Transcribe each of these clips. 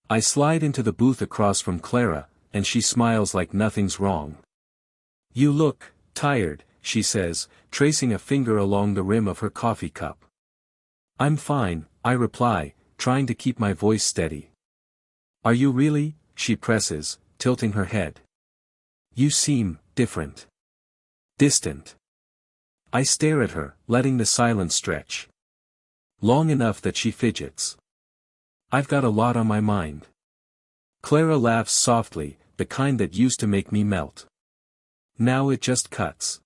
I slide into the booth across from Clara, and she smiles like nothing's wrong. "You look tired," she says, tracing a finger along the rim of her coffee cup. "I'm fine," I reply, trying to keep my voice steady. "Are you really?" she presses, tilting her head. "You seem different. Distant." I stare at her, letting the silence stretch long enough that she fidgets. "I've got a lot on my mind." Clara laughs softly, the kind that used to make me melt. Now it just cuts.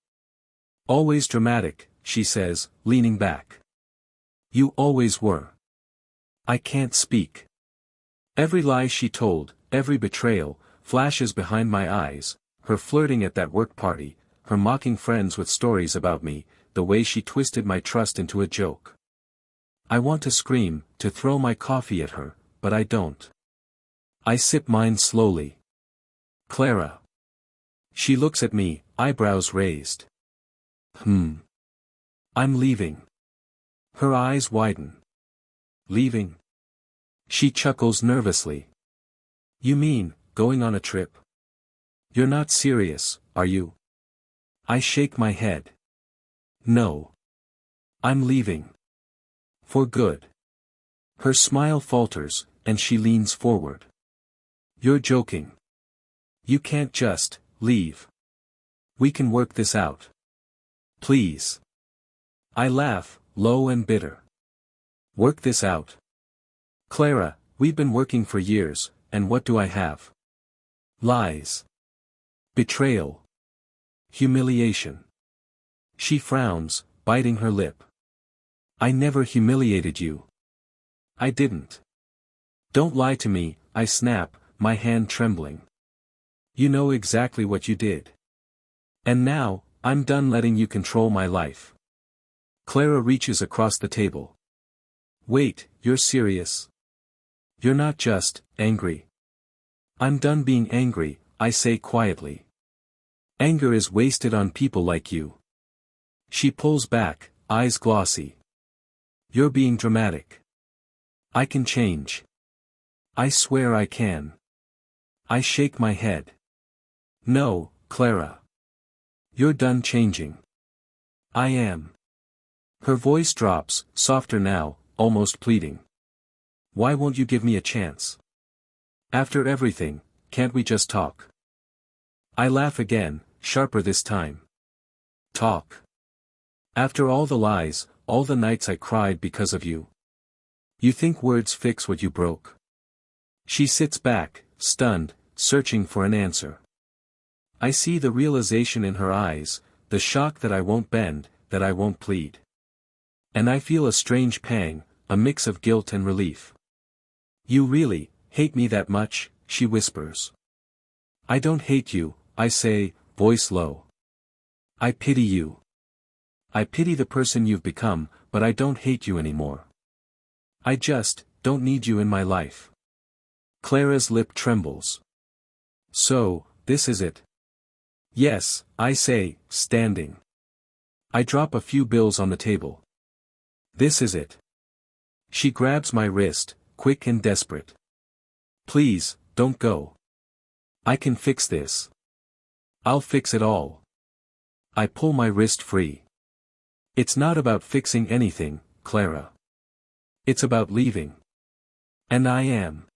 "Always dramatic," she says, leaning back. "You always were." I can't speak. Every lie she told, every betrayal, flashes behind my eyes, her flirting at that work party, her mocking friends with stories about me, the way she twisted my trust into a joke. I want to scream, to throw my coffee at her, but I don't. I sip mine slowly. "Clara." She looks at me, eyebrows raised. I'm leaving." Her eyes widen. "Leaving?" She chuckles nervously. "You mean, going on a trip? You're not serious, are you?" I shake my head. "No. I'm leaving. For good." Her smile falters, and she leans forward. "You're joking. You can't just leave. We can work this out. Please." I laugh, low and bitter. "Work this out? Clara, we've been working for years, and what do I have? Lies. Betrayal. Humiliation." She frowns, biting her lip. "I never humiliated you." "I didn't." "Don't lie to me," I snap, my hand trembling. "You know exactly what you did. And now, I'm done letting you control my life." Clara reaches across the table. "Wait, you're serious? You're not just angry?" "I'm done being angry," I say quietly. "Anger is wasted on people like you." She pulls back, eyes glossy. "You're being dramatic." "I can change. I swear I can." I shake my head. "No, Clara. You're done changing." "I am." Her voice drops, softer now, almost pleading. "Why won't you give me a chance? After everything, can't we just talk?" I laugh again, sharper this time. "Talk? After all the lies, all the nights I cried because of you? You think words fix what you broke?" She sits back, stunned, searching for an answer. I see the realization in her eyes, the shock that I won't bend, that I won't plead. And I feel a strange pang, a mix of guilt and relief. "You really hate me that much?" she whispers. "I don't hate you," I say, voice low. "I pity you. I pity the person you've become, but I don't hate you anymore. I just don't need you in my life." Clara's lip trembles. "So, this is it?" "Yes," I say, standing. I drop a few bills on the table. "This is it." She grabs my wrist, quick and desperate. "Please, don't go. I can fix this. I'll fix it all." I pull my wrist free. "It's not about fixing anything, Clara. It's about leaving. And I am."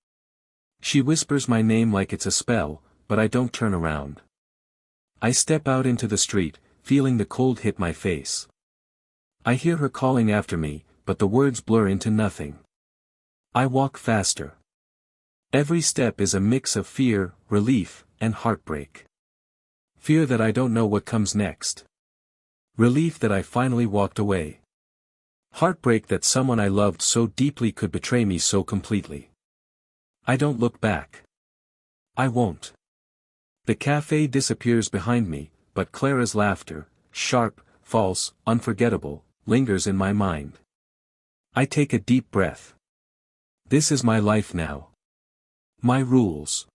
She whispers my name like it's a spell, but I don't turn around. I step out into the street, feeling the cold hit my face. I hear her calling after me, but the words blur into nothing. I walk faster. Every step is a mix of fear, relief, and heartbreak. Fear that I don't know what comes next. Relief that I finally walked away. Heartbreak that someone I loved so deeply could betray me so completely. I don't look back. I won't. The cafe disappears behind me, but Clara's laughter, sharp, false, unforgettable, lingers in my mind. I take a deep breath. This is my life now. My rules.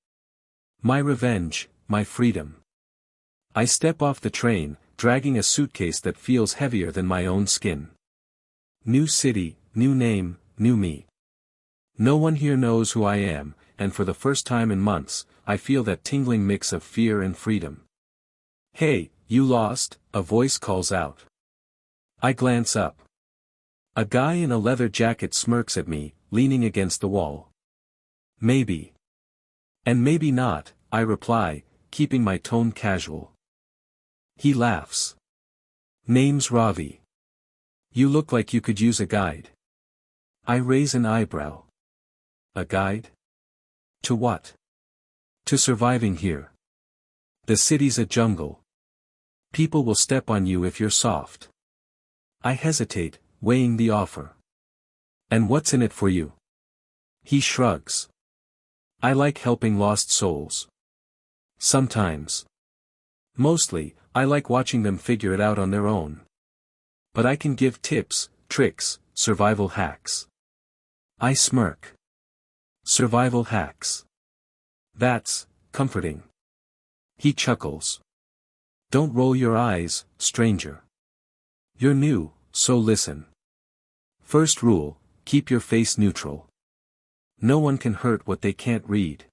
My revenge, my freedom. I step off the train, dragging a suitcase that feels heavier than my own skin. New city, new name, new me. No one here knows who I am, and for the first time in months, I feel that tingling mix of fear and freedom. "Hey, you lost?" a voice calls out. I glance up. A guy in a leather jacket smirks at me, leaning against the wall. "Maybe. And maybe not," I reply, keeping my tone casual. He laughs. "Name's Ravi. You look like you could use a guide." I raise an eyebrow. "A guide? To what?" "To surviving here. The city's a jungle. People will step on you if you're soft." I hesitate, weighing the offer. "And what's in it for you?" He shrugs. "I like helping lost souls. Sometimes. Mostly, I like watching them figure it out on their own. But I can give tips, tricks, survival hacks." I smirk. "Survival hacks. That's comforting." He chuckles. "Don't roll your eyes, stranger. You're new, so listen. First rule, keep your face neutral. No one can hurt what they can't read.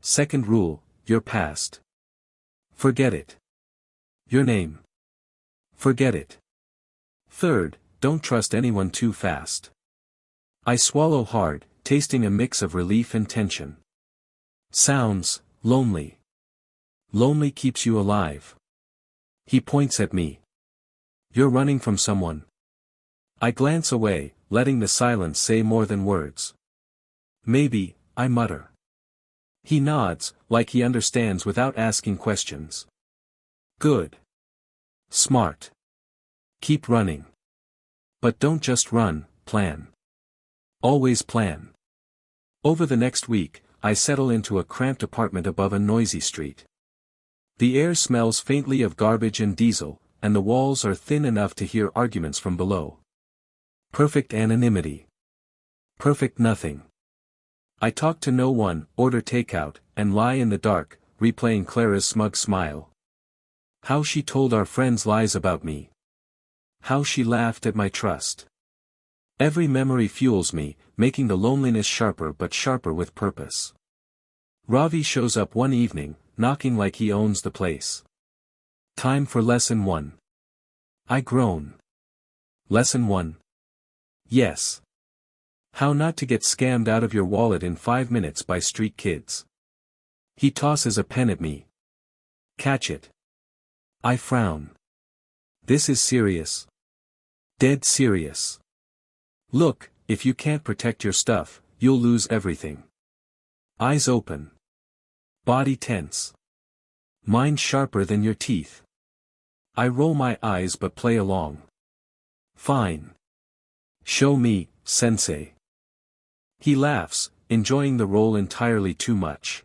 Second rule, your past. Forget it. Your name. Forget it. Third, don't trust anyone too fast." I swallow hard, tasting a mix of relief and tension. "Sounds lonely. Lonely keeps you alive." He points at me. "You're running from someone." I glance away, letting the silence say more than words. "Maybe," I mutter. He nods, like he understands without asking questions. "Good. Smart. Keep running. But don't just run, plan. Always plan." Over the next week, I settle into a cramped apartment above a noisy street. The air smells faintly of garbage and diesel, and the walls are thin enough to hear arguments from below. Perfect anonymity. Perfect nothing. I talk to no one, order takeout, and lie in the dark, replaying Clara's smug smile. How she told our friends lies about me. How she laughed at my trust. Every memory fuels me, making the loneliness sharper but sharper with purpose. Ravi shows up one evening, knocking like he owns the place. "Time for lesson 1. I groan. Lesson 1. Yes. How not to get scammed out of your wallet in 5 minutes by street kids. He tosses a pen at me. Catch it. I frown. This is serious. Dead serious. Look, if you can't protect your stuff, you'll lose everything. Eyes open. Body tense. Mind sharper than your teeth. I roll my eyes but play along. Fine. Show me, sensei. He laughs, enjoying the role entirely too much.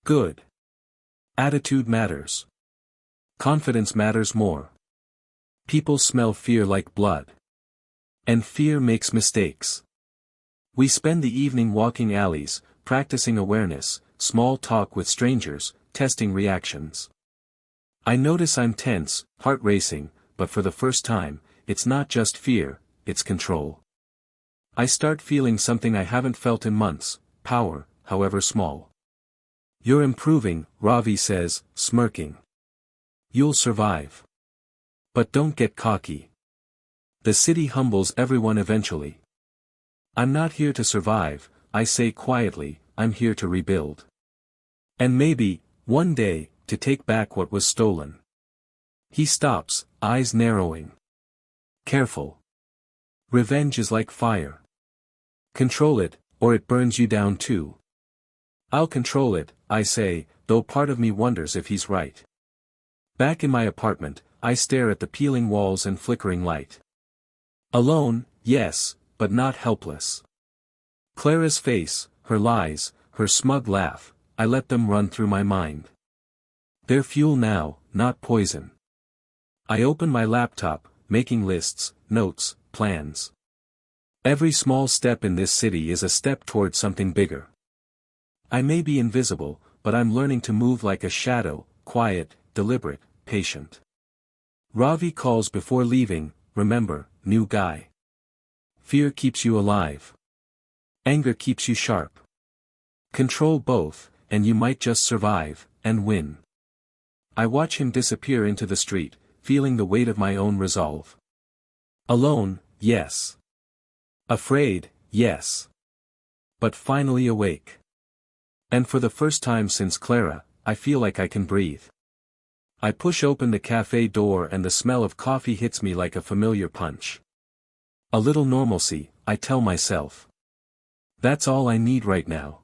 Good. Attitude matters. Confidence matters more. People smell fear like blood. And fear makes mistakes. We spend the evening walking alleys, practicing awareness, small talk with strangers, testing reactions. I notice I'm tense, heart racing, but for the first time, it's not just fear, it's control. I start feeling something I haven't felt in months, power, however small. You're improving, Ravi says, smirking. You'll survive. But don't get cocky. The city humbles everyone eventually. I'm not here to survive, I say quietly, I'm here to rebuild. And maybe, one day, to take back what was stolen. He stops, eyes narrowing. Careful. Revenge is like fire. Control it, or it burns you down too. I'll control it, I say, though part of me wonders if he's right. Back in my apartment, I stare at the peeling walls and flickering light. Alone, yes, but not helpless. Clara's face, her lies, her smug laugh, I let them run through my mind. They're fuel now, not poison. I open my laptop, making lists, notes, plans. Every small step in this city is a step toward something bigger. I may be invisible, but I'm learning to move like a shadow, quiet, deliberate, patient. Ravi calls before leaving, remember, new guy. Fear keeps you alive. Anger keeps you sharp. Control both, and you might just survive, and win. I watch him disappear into the street, feeling the weight of my own resolve. Alone, yes. Afraid, yes. But finally awake. And for the first time since Clara, I feel like I can breathe. I push open the cafe door and the smell of coffee hits me like a familiar punch. A little normalcy, I tell myself. That's all I need right now.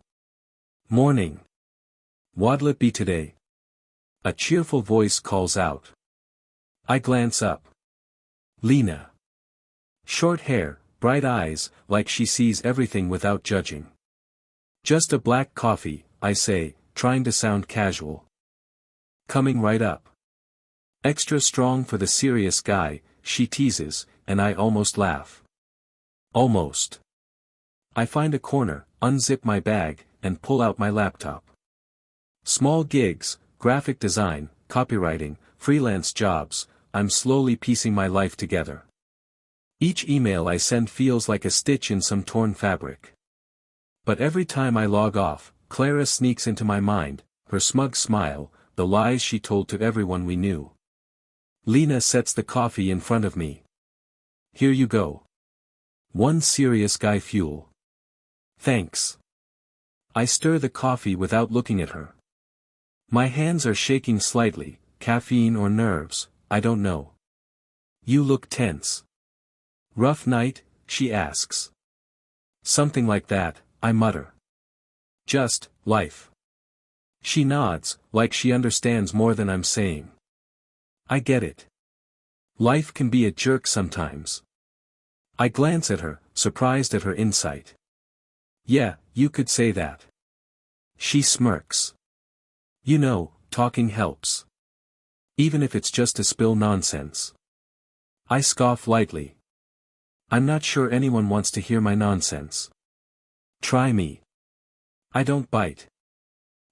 Morning. What'll it be today? A cheerful voice calls out. I glance up. Lena. Short hair, bright eyes, like she sees everything without judging. Just a black coffee, I say, trying to sound casual. Coming right up. Extra strong for the serious guy, she teases, and I almost laugh. Almost. I find a corner, unzip my bag, and pull out my laptop. Small gigs, graphic design, copywriting, freelance jobs, I'm slowly piecing my life together. Each email I send feels like a stitch in some torn fabric. But every time I log off, Clara sneaks into my mind, her smug smile, the lies she told to everyone we knew. Lena sets the coffee in front of me. Here you go. One serious guy fuel. Thanks. I stir the coffee without looking at her. My hands are shaking slightly, caffeine or nerves, I don't know. You look tense. Rough night, she asks. Something like that, I mutter. Just, life. She nods, like she understands more than I'm saying. I get it. Life can be a jerk sometimes. I glance at her, surprised at her insight. Yeah, you could say that. She smirks. You know, talking helps. Even if it's just to spill nonsense. I scoff lightly. I'm not sure anyone wants to hear my nonsense. Try me. I don't bite.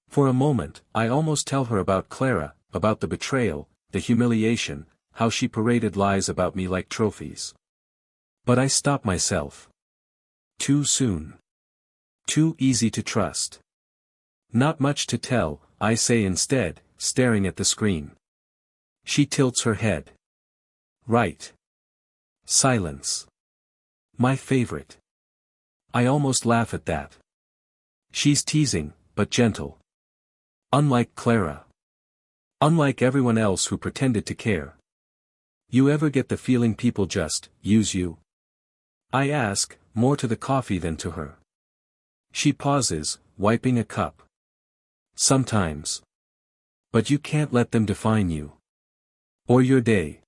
For a moment, I almost tell her about Clara, about the betrayal, the humiliation, how she paraded lies about me like trophies. But I stop myself. Too soon. Too easy to trust. Not much to tell, I say instead, staring at the screen. She tilts her head. Right. Silence. My favorite. I almost laugh at that. She's teasing, but gentle. Unlike Clara. Unlike everyone else who pretended to care. You ever get the feeling people just use you? I ask, more to the coffee than to her. She pauses, wiping a cup. Sometimes. But you can't let them define you. Or your day.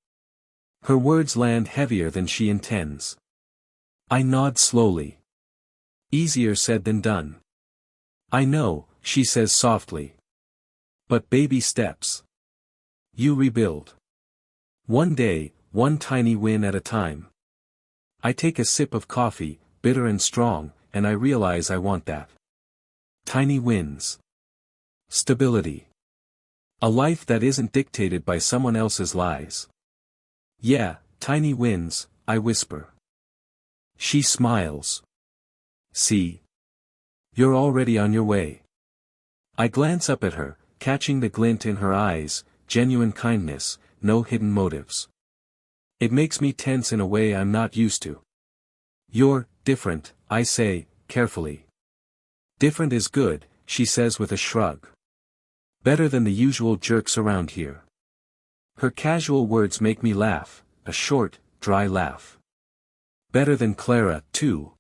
Her words land heavier than she intends. I nod slowly. Easier said than done. I know, she says softly. But baby steps. You rebuild. One day, one tiny win at a time. I take a sip of coffee, bitter and strong, and I realize I want that. Tiny wins. Stability. A life that isn't dictated by someone else's lies. Yeah, tiny wins, I whisper. She smiles. See? You're already on your way. I glance up at her, catching the glint in her eyes, genuine kindness, no hidden motives. It makes me tense in a way I'm not used to. You're different, I say, carefully. Different is good, she says with a shrug. Better than the usual jerks around here. Her casual words make me laugh, a short, dry laugh. Better than Clara, too.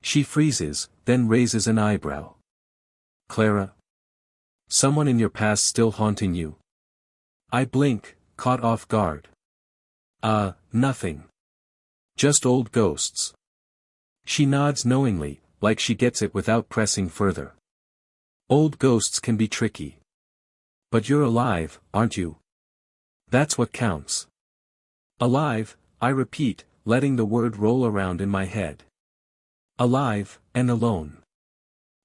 She freezes, then raises an eyebrow. Clara? Someone in your past still haunting you? I blink, caught off guard. Nothing. Just old ghosts. She nods knowingly, like she gets it without pressing further. Old ghosts can be tricky. But you're alive, aren't you? That's what counts. Alive, I repeat, letting the word roll around in my head. Alive, and alone.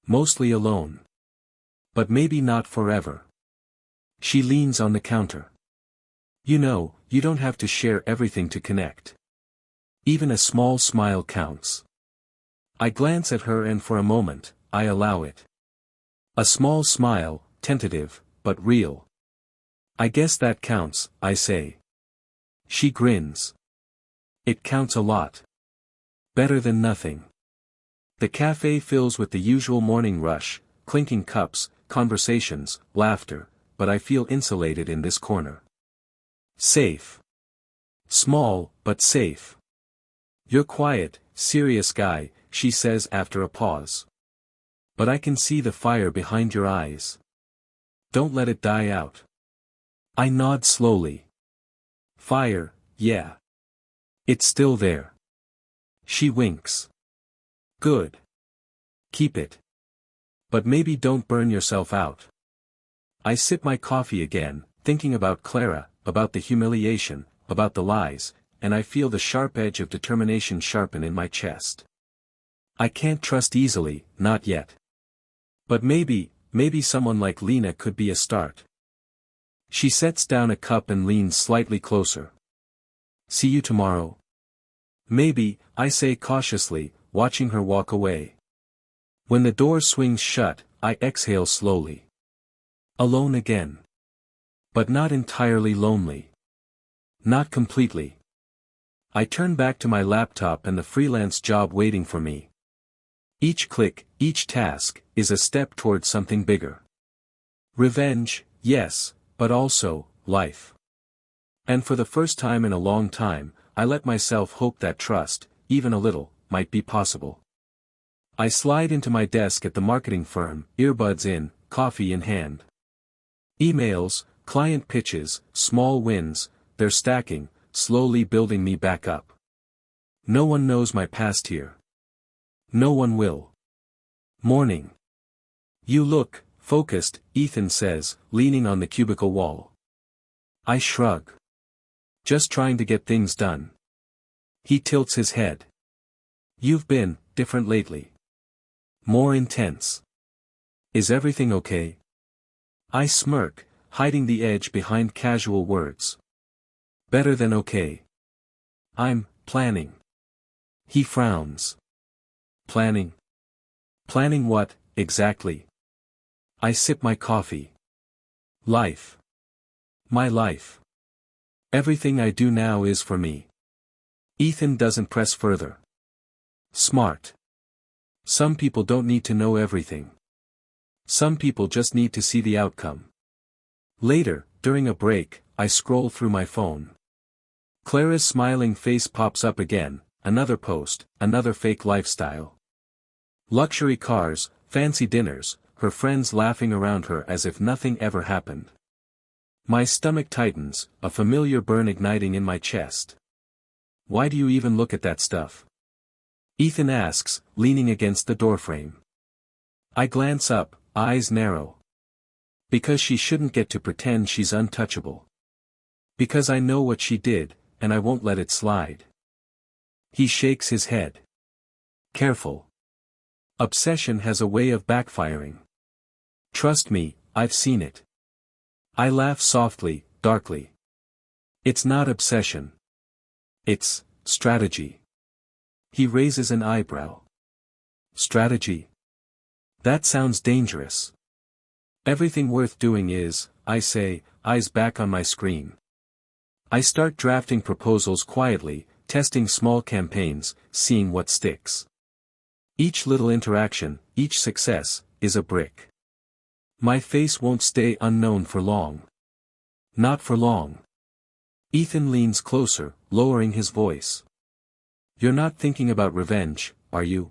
Mostly alone. But maybe not forever. She leans on the counter. You know, you don't have to share everything to connect. Even a small smile counts. I glance at her and for a moment, I allow it. A small smile, tentative, but real. I guess that counts, I say. She grins. It counts a lot. Better than nothing. The cafe fills with the usual morning rush, clinking cups, conversations, laughter, but I feel insulated in this corner. Safe. Small, but safe. You're quiet, serious guy, she says after a pause. But I can see the fire behind your eyes. Don't let it die out. I nod slowly. Fire, yeah. It's still there. She winks. Good. Keep it. But maybe don't burn yourself out. I sip my coffee again, thinking about Clara, about the humiliation, about the lies, and I feel the sharp edge of determination sharpen in my chest. I can't trust easily, not yet. But maybe someone like Lena could be a start. She sets down a cup and leans slightly closer. See you tomorrow. Maybe, I say cautiously, watching her walk away. When the door swings shut, I exhale slowly. Alone again. But not entirely lonely. Not completely. I turn back to my laptop and the freelance job waiting for me. Each click, each task, is a step towards something bigger. Revenge, yes, but also, life. And for the first time in a long time, I let myself hope that trust, even a little, might be possible. I slide into my desk at the marketing firm, earbuds in, coffee in hand. Emails, client pitches, small wins, they're stacking, slowly building me back up. No one knows my past here. No one will. Morning. You look focused, Ethan says, leaning on the cubicle wall. I shrug. Just trying to get things done. He tilts his head. You've been different lately. More intense. Is everything okay? I smirk, hiding the edge behind casual words. Better than okay. I'm planning. He frowns. Planning? Planning what, exactly? I sip my coffee. Life. My life. Everything I do now is for me. Ethan doesn't press further. Smart. Some people don't need to know everything. Some people just need to see the outcome. Later, during a break, I scroll through my phone. Clara's smiling face pops up again, another post, another fake lifestyle. Luxury cars, fancy dinners, her friends laughing around her as if nothing ever happened. My stomach tightens, a familiar burn igniting in my chest. Why do you even look at that stuff? Ethan asks, leaning against the doorframe. I glance up, eyes narrow. Because she shouldn't get to pretend she's untouchable. Because I know what she did, and I won't let it slide. He shakes his head. Careful. Obsession has a way of backfiring. Trust me, I've seen it. I laugh softly, darkly. It's not obsession. It's strategy. He raises an eyebrow. Strategy? That sounds dangerous. Everything worth doing is, I say, eyes back on my screen. I start drafting proposals quietly, testing small campaigns, seeing what sticks. Each little interaction, each success, is a brick. My face won't stay unknown for long. Not for long. Ethan leans closer, lowering his voice. You're not thinking about revenge, are you?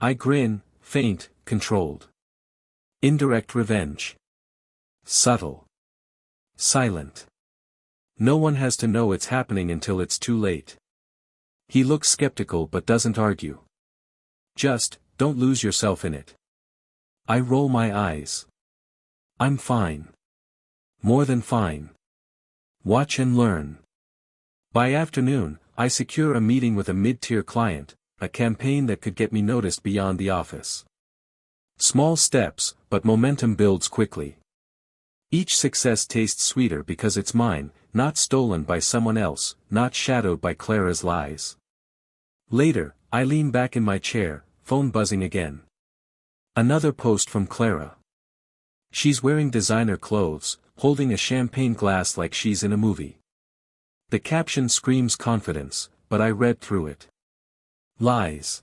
I grin, faint, controlled. Indirect revenge. Subtle. Silent. No one has to know it's happening until it's too late. He looks skeptical but doesn't argue. Just, don't lose yourself in it. I roll my eyes. I'm fine. More than fine. Watch and learn. By afternoon, I secure a meeting with a mid-tier client, a campaign that could get me noticed beyond the office. Small steps, but momentum builds quickly. Each success tastes sweeter because it's mine, not stolen by someone else, not shadowed by Clara's lies. Later, I lean back in my chair, phone buzzing again. Another post from Clara. She's wearing designer clothes, holding a champagne glass like she's in a movie. The caption screams confidence, but I read through it. Lies.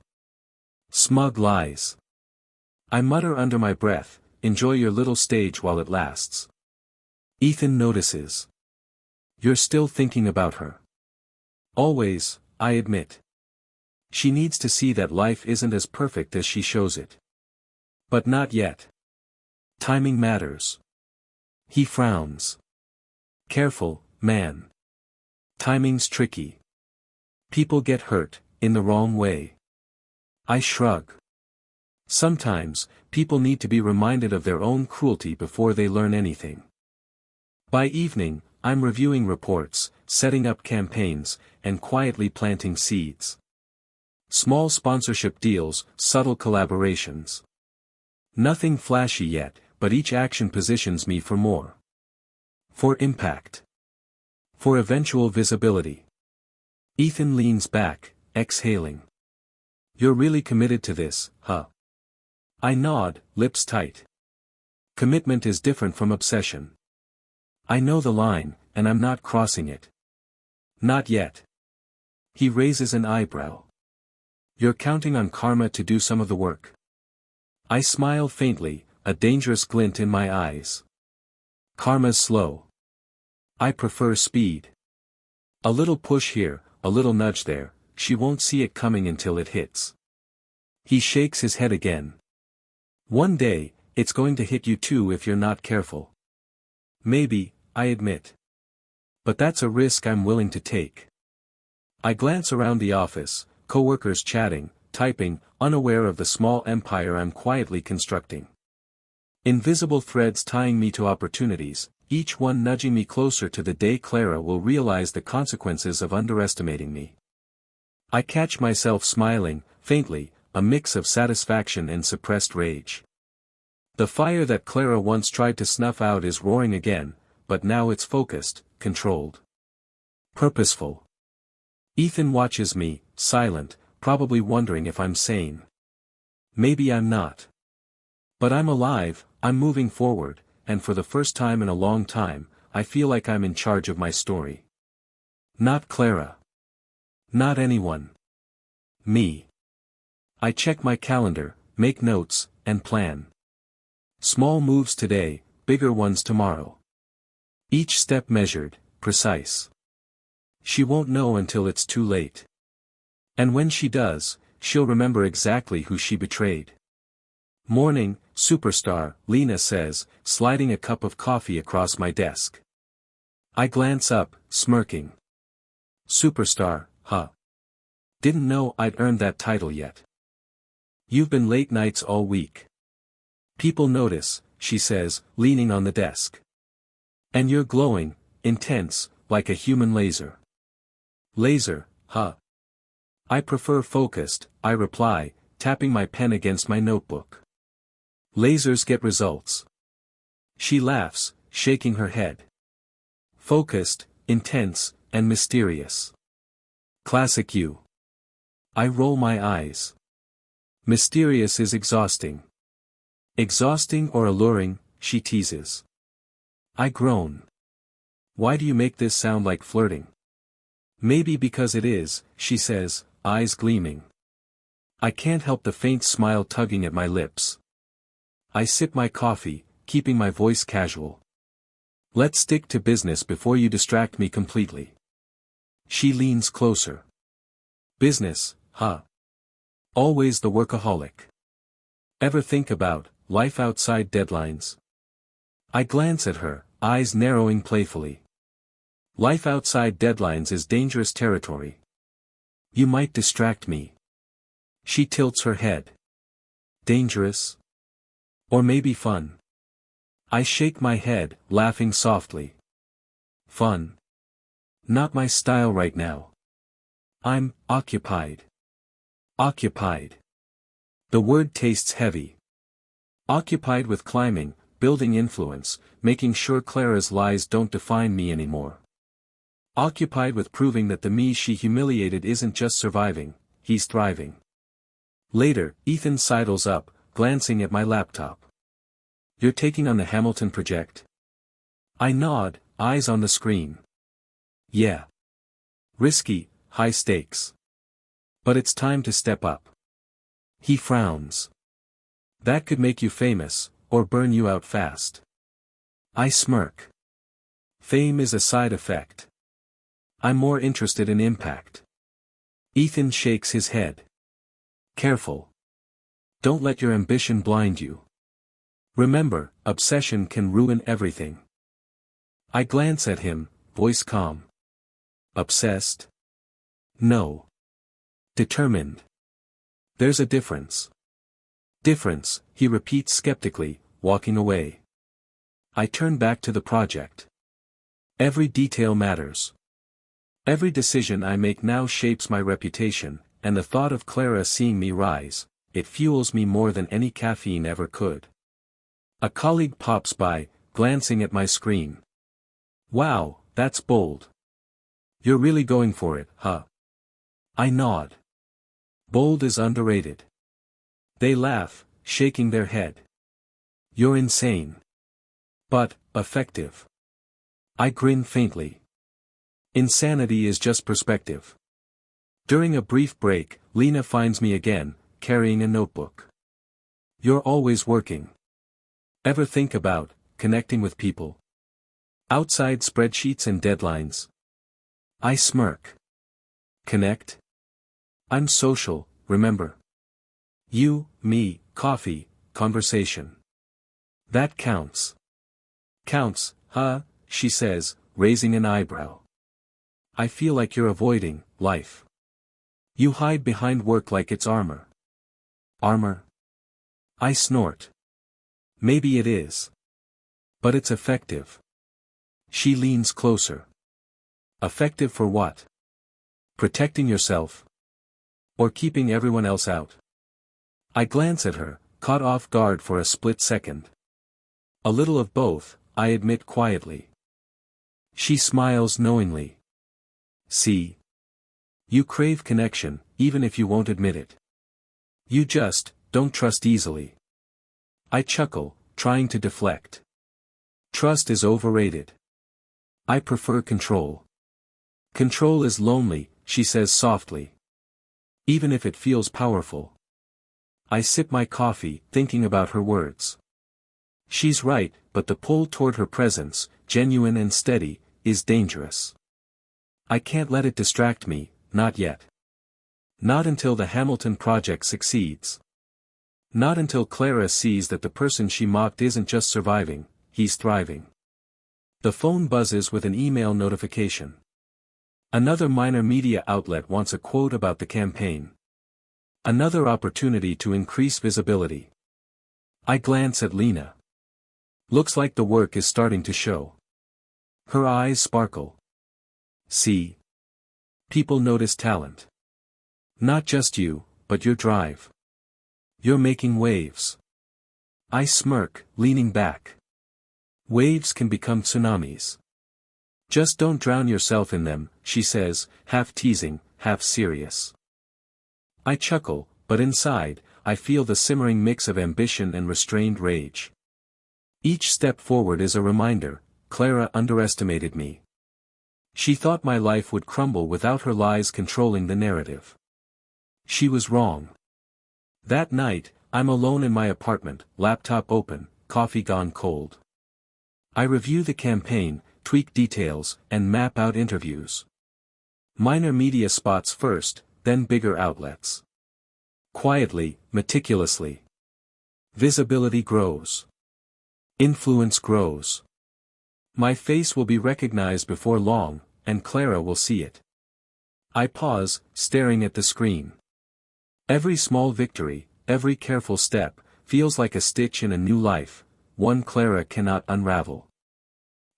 Smug lies. I mutter under my breath, enjoy your little stage while it lasts. Ethan notices. You're still thinking about her. Always, I admit. She needs to see that life isn't as perfect as she shows it. But not yet. Timing matters. He frowns. Careful, man. Timing's tricky. People get hurt, in the wrong way. I shrug. Sometimes, people need to be reminded of their own cruelty before they learn anything. By evening, I'm reviewing reports, setting up campaigns, and quietly planting seeds. Small sponsorship deals, subtle collaborations. Nothing flashy yet, but each action positions me for more. For impact. For eventual visibility. Ethan leans back, exhaling. You're really committed to this, huh? I nod, lips tight. Commitment is different from obsession. I know the line, and I'm not crossing it. Not yet. He raises an eyebrow. You're counting on karma to do some of the work. I smile faintly, a dangerous glint in my eyes. Karma's slow. I prefer speed. A little push here, a little nudge there, she won't see it coming until it hits. He shakes his head again. One day, it's going to hit you too if you're not careful. Maybe, I admit. But that's a risk I'm willing to take. I glance around the office, coworkers chatting, typing, unaware of the small empire I'm quietly constructing. Invisible threads tying me to opportunities, each one nudging me closer to the day Clara will realize the consequences of underestimating me. I catch myself smiling, faintly, a mix of satisfaction and suppressed rage. The fire that Clara once tried to snuff out is roaring again, but now it's focused, controlled. Purposeful. Ethan watches me, silent, probably wondering if I'm sane. Maybe I'm not. But I'm alive, I'm moving forward, and for the first time in a long time, I feel like I'm in charge of my story. Not Clara. Not anyone. Me. I check my calendar, make notes, and plan. Small moves today, bigger ones tomorrow. Each step measured, precise. She won't know until it's too late. And when she does, she'll remember exactly who she betrayed. Morning, superstar, Lena says, sliding a cup of coffee across my desk. I glance up, smirking. Superstar, huh? Didn't know I'd earned that title yet. You've been late nights all week. People notice, she says, leaning on the desk. And you're glowing, intense, like a human laser. Laser, huh? I prefer focused, I reply, tapping my pen against my notebook. Lasers get results. She laughs, shaking her head. Focused, intense, and mysterious. Classic you. I roll my eyes. Mysterious is exhausting. Exhausting or alluring, she teases. I groan. Why do you make this sound like flirting? Maybe because it is, she says, eyes gleaming. I can't help the faint smile tugging at my lips. I sip my coffee, keeping my voice casual. Let's stick to business before you distract me completely. She leans closer. Business, huh? Always the workaholic. Ever think about life outside deadlines? I glance at her, eyes narrowing playfully. Life outside deadlines is dangerous territory. You might distract me. She tilts her head. Dangerous? Or maybe fun? I shake my head, laughing softly. Fun. Not my style right now. I'm occupied. Occupied. The word tastes heavy. Occupied with climbing, building influence, making sure Clara's lies don't define me anymore. Occupied with proving that the me she humiliated isn't just surviving, he's thriving. Later, Ethan sidles up, glancing at my laptop. You're taking on the Hamilton project? I nod, eyes on the screen. Yeah. Risky, high stakes. But it's time to step up. He frowns. That could make you famous, or burn you out fast. I smirk. Fame is a side effect. I'm more interested in impact. Ethan shakes his head. Careful. Don't let your ambition blind you. Remember, obsession can ruin everything. I glance at him, voice calm. Obsessed? No. Determined. There's a difference. Difference, he repeats skeptically, walking away. I turn back to the project. Every detail matters. Every decision I make now shapes my reputation, and the thought of Clara seeing me rise, it fuels me more than any caffeine ever could. A colleague pops by, glancing at my screen. Wow, that's bold. You're really going for it, huh? I nod. Bold is underrated. They laugh, shaking their head. You're insane. But, effective. I grin faintly. Insanity is just perspective. During a brief break, Lena finds me again, carrying a notebook. You're always working. Ever think about connecting with people? Outside spreadsheets and deadlines? I smirk. Connect? I'm social, remember? You, me, coffee, conversation. That counts. Counts, huh? She says, raising an eyebrow. I feel like you're avoiding life. You hide behind work like it's armor. Armor? I snort. Maybe it is. But it's effective. She leans closer. Effective for what? Protecting yourself? Or keeping everyone else out? I glance at her, caught off guard for a split second. A little of both, I admit quietly. She smiles knowingly. See? You crave connection, even if you won't admit it. You just don't trust easily. I chuckle, trying to deflect. Trust is overrated. I prefer control. Control is lonely, she says softly. Even if it feels powerful. I sip my coffee, thinking about her words. She's right, but the pull toward her presence, genuine and steady, is dangerous. I can't let it distract me, not yet. Not until the Hamilton project succeeds. Not until Clara sees that the person she mocked isn't just surviving, he's thriving. The phone buzzes with an email notification. Another minor media outlet wants a quote about the campaign. Another opportunity to increase visibility. I glance at Lena. Looks like the work is starting to show. Her eyes sparkle. See? People notice talent. Not just you, but your drive. You're making waves. I smirk, leaning back. Waves can become tsunamis. Just don't drown yourself in them, she says, half teasing, half serious. I chuckle, but inside, I feel the simmering mix of ambition and restrained rage. Each step forward is a reminder, Clara underestimated me. She thought my life would crumble without her lies controlling the narrative. She was wrong. That night, I'm alone in my apartment, laptop open, coffee gone cold. I review the campaign, tweak details, and map out interviews. Minor media spots first, then bigger outlets. Quietly, meticulously. Visibility grows. Influence grows. My face will be recognized before long, and Clara will see it. I pause, staring at the screen. Every small victory, every careful step, feels like a stitch in a new life, one Clara cannot unravel.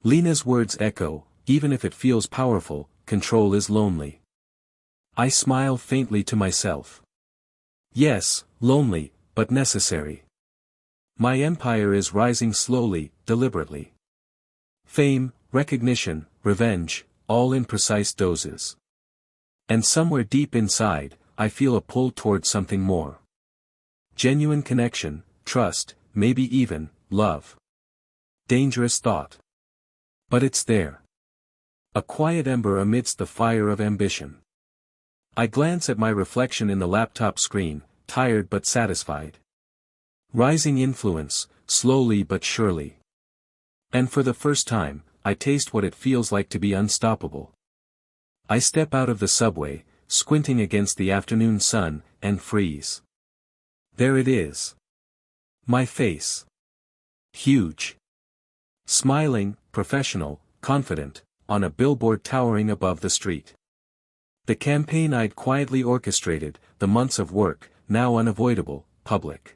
Lena's words echo, even if it feels powerful, control is lonely. I smile faintly to myself. Yes, lonely, but necessary. My empire is rising slowly, deliberately. Fame, recognition, revenge, all in precise doses. And somewhere deep inside, I feel a pull toward something more. Genuine connection, trust, maybe even love. Dangerous thought. But it's there. A quiet ember amidst the fire of ambition. I glance at my reflection in the laptop screen, tired but satisfied. Rising influence, slowly but surely. And for the first time, I taste what it feels like to be unstoppable. I step out of the subway, squinting against the afternoon sun, and freeze. There it is. My face. Huge. Smiling, professional, confident, on a billboard towering above the street. The campaign I'd quietly orchestrated, the months of work, now unavoidable, public.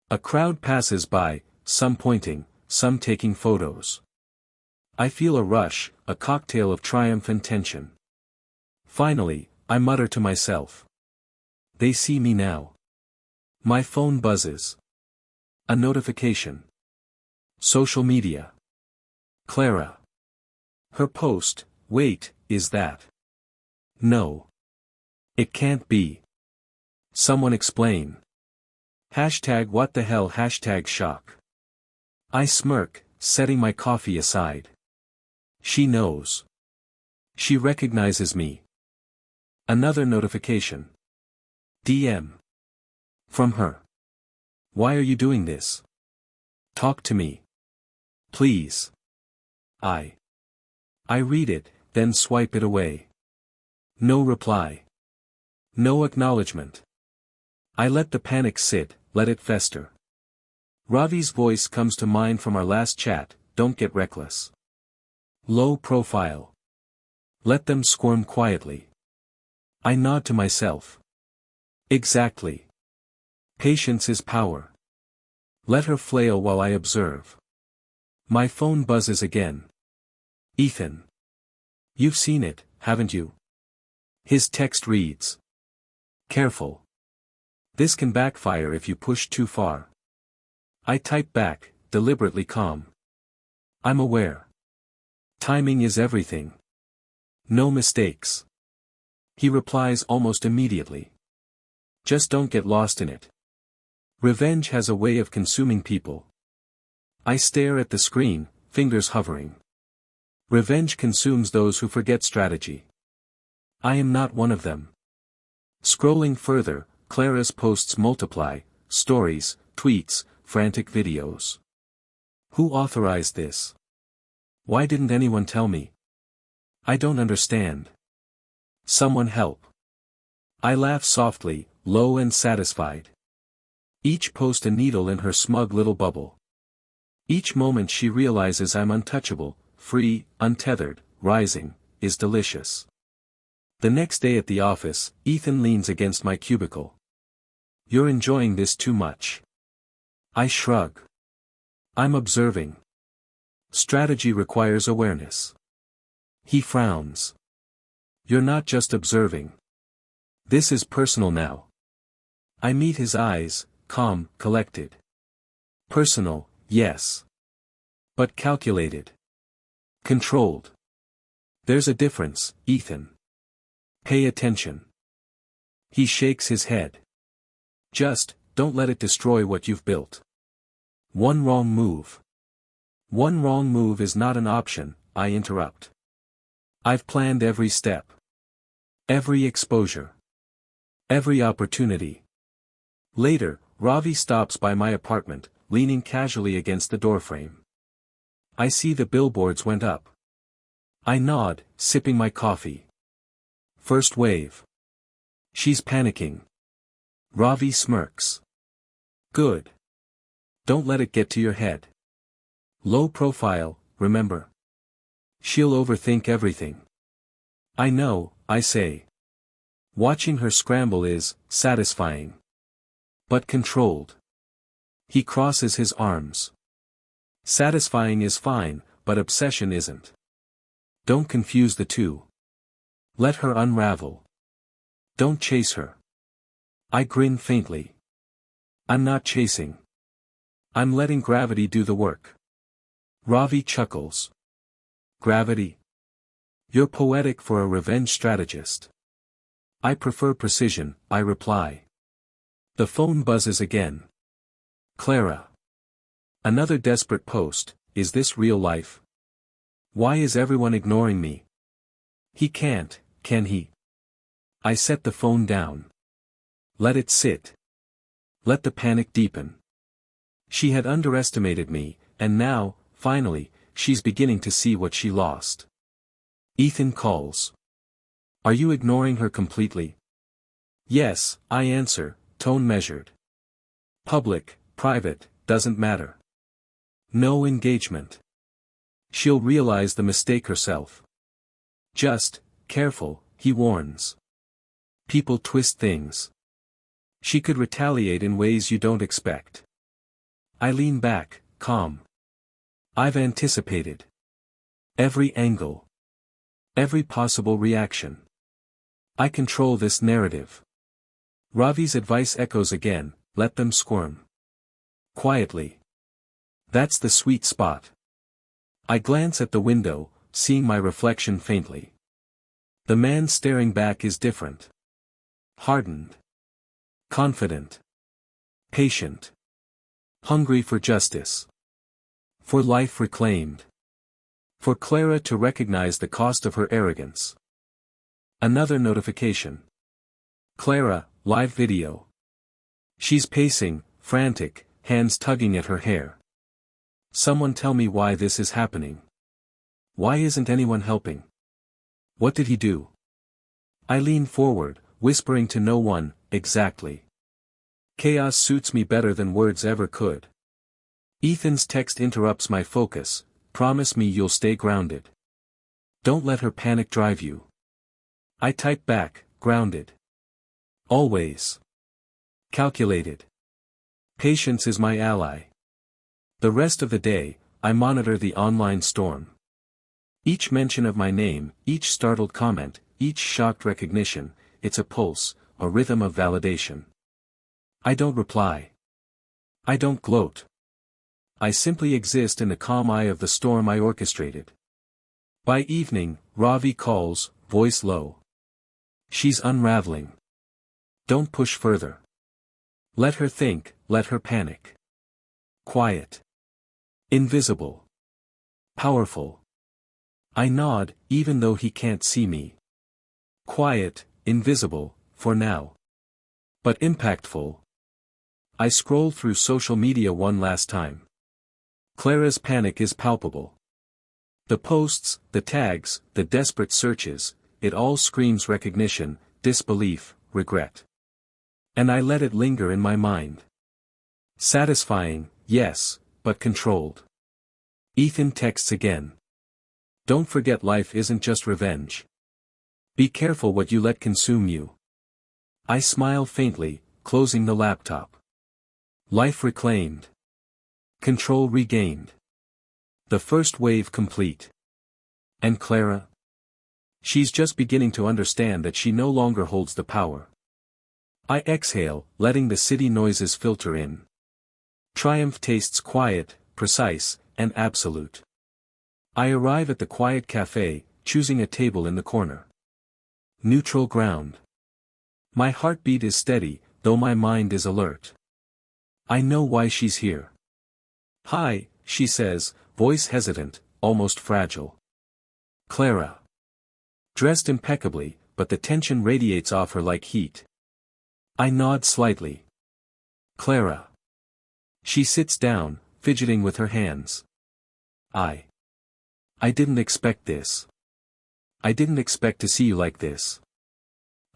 A crowd passes by, some pointing, some taking photos. I feel a rush, a cocktail of triumph and tension. Finally, I mutter to myself. They see me now. My phone buzzes. A notification. Social media. Clara. Her post, wait, is that? No. It can't be. Someone explain. Hashtag what the hell, hashtag shock. I smirk, setting my coffee aside. She knows. She recognizes me. Another notification. DM. From her. Why are you doing this? Talk to me. Please. I read it, then swipe it away. No reply. No acknowledgement. I let the panic sit, let it fester. Ravi's voice comes to mind from our last chat, don't get reckless. Low profile. Let them squirm quietly. I nod to myself. Exactly. Patience is power. Let her flail while I observe. My phone buzzes again. Ethan. You've seen it, haven't you? His text reads. Careful. This can backfire if you push too far. I type back, deliberately calm. I'm aware. Timing is everything. No mistakes. He replies almost immediately. Just don't get lost in it. Revenge has a way of consuming people. I stare at the screen, fingers hovering. Revenge consumes those who forget strategy. I am not one of them. Scrolling further, Clara's posts multiply, stories, tweets, frantic videos. Who authorized this? Why didn't anyone tell me? I don't understand. Someone help. I laugh softly, low and satisfied. Each post a needle in her smug little bubble. Each moment she realizes I'm untouchable, free, untethered, rising, is delicious. The next day at the office, Ethan leans against my cubicle. You're enjoying this too much. I shrug. I'm observing. Strategy requires awareness. He frowns. You're not just observing. This is personal now. I meet his eyes, calm, collected. Personal, yes. But calculated. Controlled. There's a difference, Ethan. Pay attention. He shakes his head. Just, don't let it destroy what you've built. One wrong move. One wrong move is not an option, I interrupt. I've planned every step. Every exposure. Every opportunity. Later, Ravi stops by my apartment, leaning casually against the doorframe. I see the billboards went up. I nod, sipping my coffee. First wave. She's panicking. Ravi smirks. Good. Don't let it get to your head. Low profile, remember. She'll overthink everything. I know, I say. Watching her scramble is satisfying. But controlled. He crosses his arms. Satisfying is fine, but obsession isn't. Don't confuse the two. Let her unravel. Don't chase her. I grin faintly. I'm not chasing. I'm letting gravity do the work. Ravi chuckles. Gravity? You're poetic for a revenge strategist. I prefer precision, I reply. The phone buzzes again. Clara. Another desperate post, is this real life? Why is everyone ignoring me? He can't, can he? I set the phone down. Let it sit. Let the panic deepen. She had underestimated me, and now, finally, she's beginning to see what she lost. Ethan calls. Are you ignoring her completely? Yes, I answer, tone measured. Public, private, doesn't matter. No engagement. She'll realize the mistake herself. Just, careful, he warns. People twist things. She could retaliate in ways you don't expect. I lean back, calm. I've anticipated every angle. Every possible reaction. I control this narrative. Ravi's advice echoes again, let them squirm. Quietly. That's the sweet spot. I glance at the window, seeing my reflection faintly. The man staring back is different. Hardened. Confident. Patient. Hungry for justice. For life reclaimed. For Clara to recognize the cost of her arrogance. Another notification. Clara, live video. She's pacing, frantic, hands tugging at her hair. Someone tell me why this is happening. Why isn't anyone helping? What did he do? I lean forward, whispering to no one, exactly. Chaos suits me better than words ever could. Ethan's text interrupts my focus, promise me you'll stay grounded. Don't let her panic drive you. I type back, grounded. Always. Calculated. Patience is my ally. The rest of the day, I monitor the online storm. Each mention of my name, each startled comment, each shocked recognition, it's a pulse, a rhythm of validation. I don't reply. I don't gloat. I simply exist in the calm eye of the storm I orchestrated. By evening, Ravi calls, voice low. She's unraveling. Don't push further. Let her think, let her panic. Quiet. Invisible. Powerful. I nod, even though he can't see me. Quiet, invisible, for now. But impactful. I scroll through social media one last time. Clara's panic is palpable. The posts, the tags, the desperate searches, it all screams recognition, disbelief, regret. And I let it linger in my mind. Satisfying, yes, but controlled. Ethan texts again. Don't forget life isn't just revenge. Be careful what you let consume you. I smile faintly, closing the laptop. Life reclaimed. Control regained. The first wave complete. And Clara? She's just beginning to understand that she no longer holds the power. I exhale, letting the city noises filter in. Triumph tastes quiet, precise, and absolute. I arrive at the quiet café, choosing a table in the corner. Neutral ground. My heartbeat is steady, though my mind is alert. I know why she's here. Hi, she says, voice hesitant, almost fragile. Clara. Dressed impeccably, but the tension radiates off her like heat. I nod slightly. Clara. She sits down, fidgeting with her hands. I didn't expect this. I didn't expect to see you like this.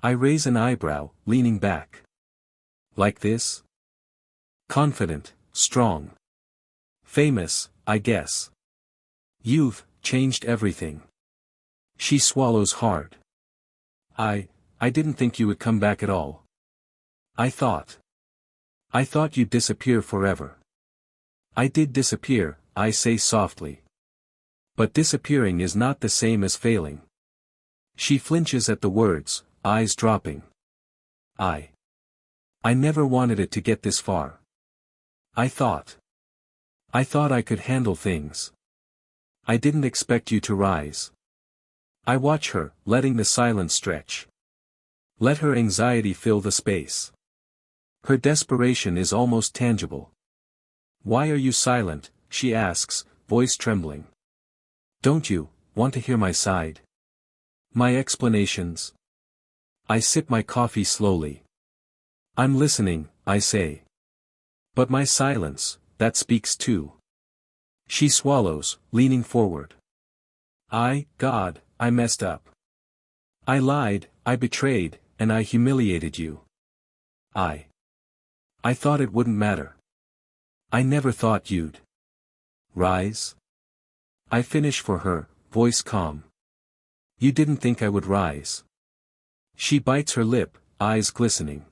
I raise an eyebrow, leaning back. Like this? Confident, strong. Famous, I guess. You've changed everything. She swallows hard. I didn't think you would come back at all. I thought you'd disappear forever. I did disappear, I say softly. But disappearing is not the same as failing. She flinches at the words, eyes dropping. I never wanted it to get this far. I thought I could handle things. I didn't expect you to rise. I watch her, letting the silence stretch. Let her anxiety fill the space. Her desperation is almost tangible. Why are you silent? She asks, voice trembling. Don't you want to hear my side? My explanations? I sip my coffee slowly. I'm listening, I say. But my silence, that speaks too. She swallows, leaning forward. God, I messed up. I lied, I betrayed, and I humiliated you. I thought it wouldn't matter. I never thought you'd rise. I finish for her, voice calm. You didn't think I would rise. She bites her lip, eyes glistening.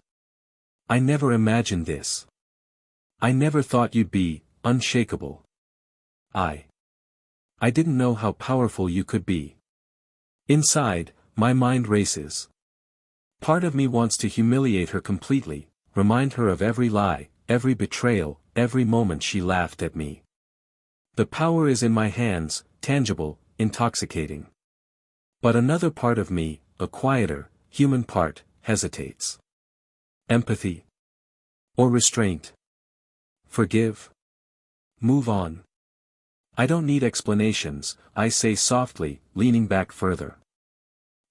I never imagined this. I never thought you'd be unshakable. I didn't know how powerful you could be. Inside, my mind races. Part of me wants to humiliate her completely, remind her of every lie, every betrayal, every moment she laughed at me. The power is in my hands, tangible, intoxicating. But another part of me, a quieter, human part, hesitates. Empathy? Or restraint? Forgive? Move on. I don't need explanations, I say softly, leaning back further.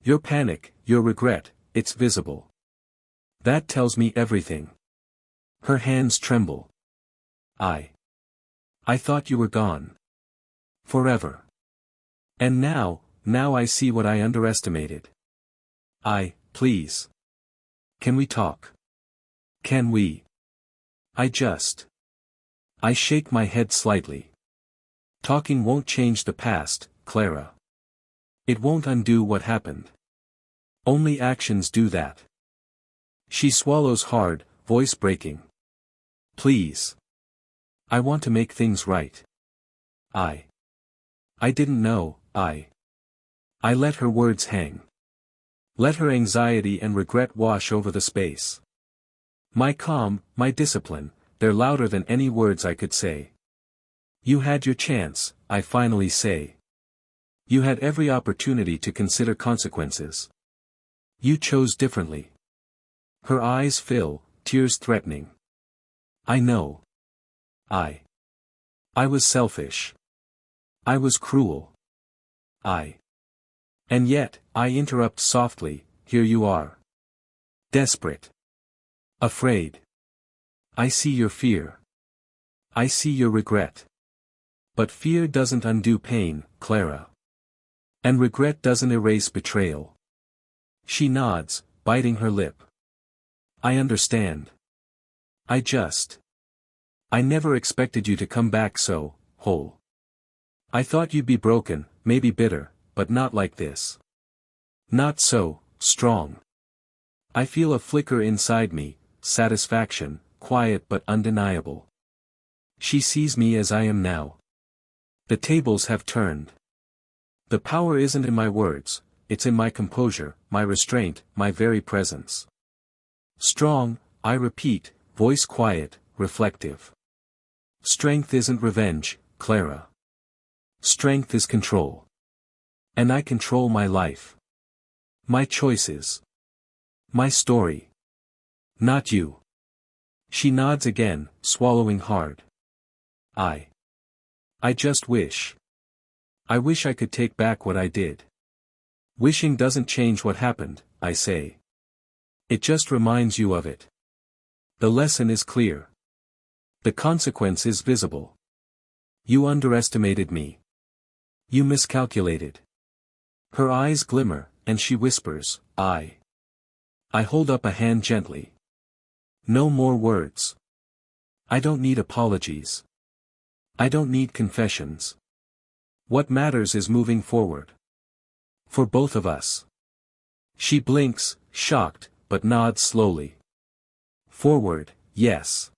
Your panic, your regret, it's visible. That tells me everything. Her hands tremble. I thought you were gone. Forever. And now I see what I underestimated. Please. Can we talk? Can we? I shake my head slightly. Talking won't change the past, Clara. It won't undo what happened. Only actions do that. She swallows hard, voice breaking. Please. I want to make things right. I didn't know, I let her words hang. Let her anxiety and regret wash over the space. My calm, my discipline, they're louder than any words I could say. You had your chance, I finally say. You had every opportunity to consider consequences. You chose differently. Her eyes fill, tears threatening. I know. I was selfish. I was cruel. And yet, I interrupt softly, here you are. Desperate. Afraid. I see your fear. I see your regret. But fear doesn't undo pain, Clara. And regret doesn't erase betrayal. She nods, biting her lip. I understand. I never expected you to come back so whole. I thought you'd be broken, maybe bitter, but not like this. Not so strong. I feel a flicker inside me, satisfaction, quiet but undeniable. She sees me as I am now. The tables have turned. The power isn't in my words, it's in my composure, my restraint, my very presence. Strong, I repeat, voice quiet, reflective. Strength isn't revenge, Clara. Strength is control. And I control my life. My choices. My story. Not you. She nods again, swallowing hard. I just wish. I wish I could take back what I did. Wishing doesn't change what happened, I say. It just reminds you of it. The lesson is clear. The consequence is visible. You underestimated me. You miscalculated. Her eyes glimmer, and she whispers, I hold up a hand gently. No more words. I don't need apologies. I don't need confessions. What matters is moving forward. For both of us. She blinks, shocked, but nods slowly. Forward, yes.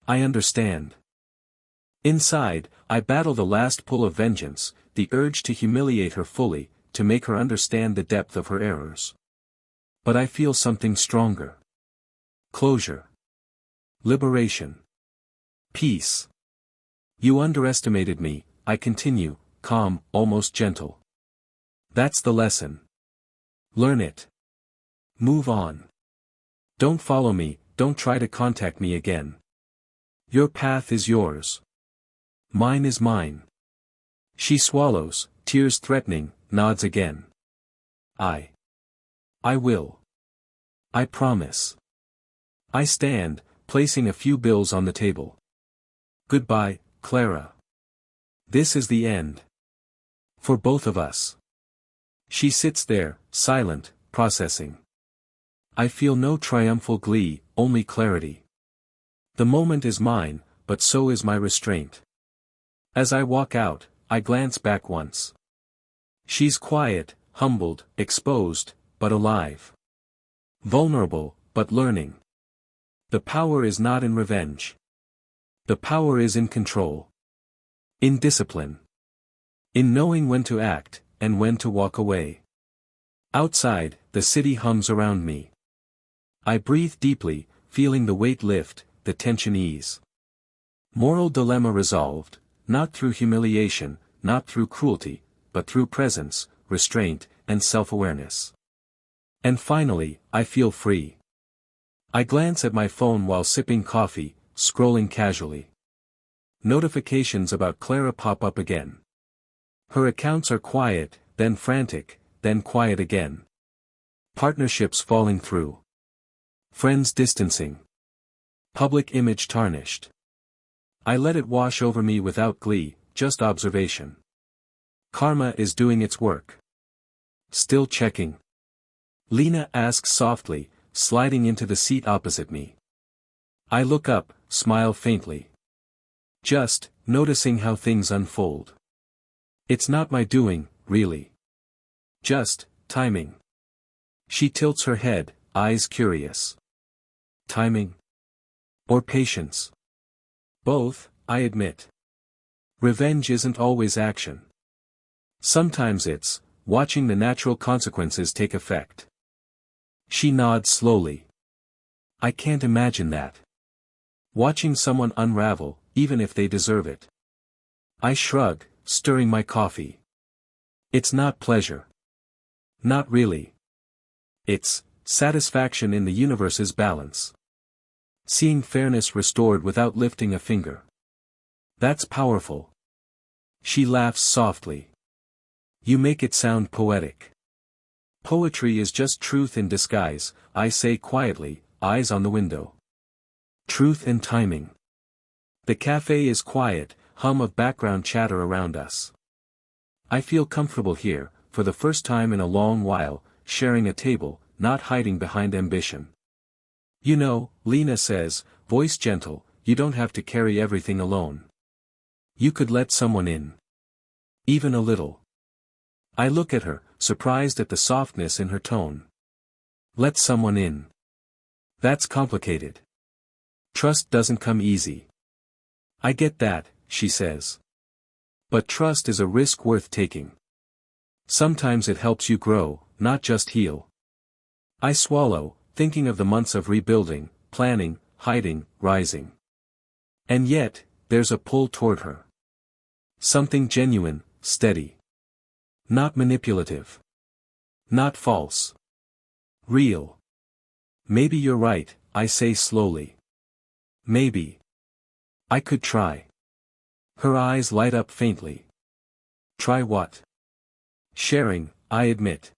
I understand. Inside, I battle the last pull of vengeance, the urge to humiliate her fully, to make her understand the depth of her errors. But I feel something stronger. Closure. Liberation. Peace. You underestimated me, I continue, calm, almost gentle. That's the lesson. Learn it. Move on. Don't follow me, don't try to contact me again. Your path is yours. Mine is mine. She swallows, tears threatening, nods again. I will. I promise. I stand, placing a few bills on the table. Goodbye, Clara. This is the end. For both of us. She sits there, silent, processing. I feel no triumphal glee, only clarity. The moment is mine, but so is my restraint. As I walk out, I glance back once. She's quiet, humbled, exposed, but alive. Vulnerable, but learning. The power is not in revenge. The power is in control. In discipline. In knowing when to act, and when to walk away. Outside, the city hums around me. I breathe deeply, feeling the weight lift, the tension ease. Moral dilemma resolved, not through humiliation, not through cruelty, but through presence, restraint, and self-awareness. And finally, I feel free. I glance at my phone while sipping coffee, scrolling casually. Notifications about Clara pop up again. Her accounts are quiet, then frantic, then quiet again. Partnerships falling through. Friends distancing. Public image tarnished. I let it wash over me without glee, just observation. Karma is doing its work. Still checking. Lena asks softly, sliding into the seat opposite me. I look up, smile faintly. Just, noticing how things unfold. It's not my doing, really. Just, timing. She tilts her head, eyes curious. Timing? Or patience? Both, I admit. Revenge isn't always action. Sometimes it's, watching the natural consequences take effect. She nods slowly. I can't imagine that. Watching someone unravel, even if they deserve it. I shrug, stirring my coffee. It's not pleasure. Not really. It's satisfaction in the universe's balance. Seeing fairness restored without lifting a finger. That's powerful. She laughs softly. You make it sound poetic. Poetry is just truth in disguise, I say quietly, eyes on the window. Truth and timing. The cafe is quiet, hum of background chatter around us. I feel comfortable here, for the first time in a long while, sharing a table, not hiding behind ambition. You know, Lena says, voice gentle, you don't have to carry everything alone. You could let someone in. Even a little. I look at her, surprised at the softness in her tone. Let someone in. That's complicated. Trust doesn't come easy. I get that, she says. But trust is a risk worth taking. Sometimes it helps you grow, not just heal. I swallow, thinking of the months of rebuilding, planning, hiding, rising. And yet, there's a pull toward her. Something genuine, steady. Not manipulative. Not false. Real. Maybe you're right, I say slowly. Maybe. I could try. Her eyes light up faintly. Try what? Sharing, I admit.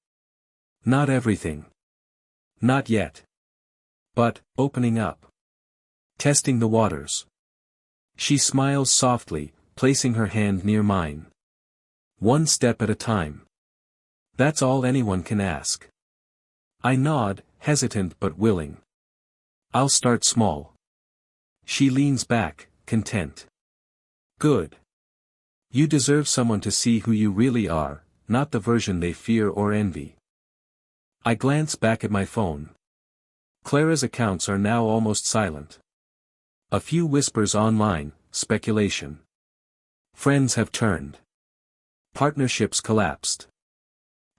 Not everything. Not yet. But, opening up. Testing the waters. She smiles softly, placing her hand near mine. One step at a time. That's all anyone can ask. I nod, hesitant but willing. I'll start small. She leans back, content. Good. You deserve someone to see who you really are, not the version they fear or envy. I glance back at my phone. Clara's accounts are now almost silent. A few whispers online, speculation. Friends have turned. Partnerships collapsed.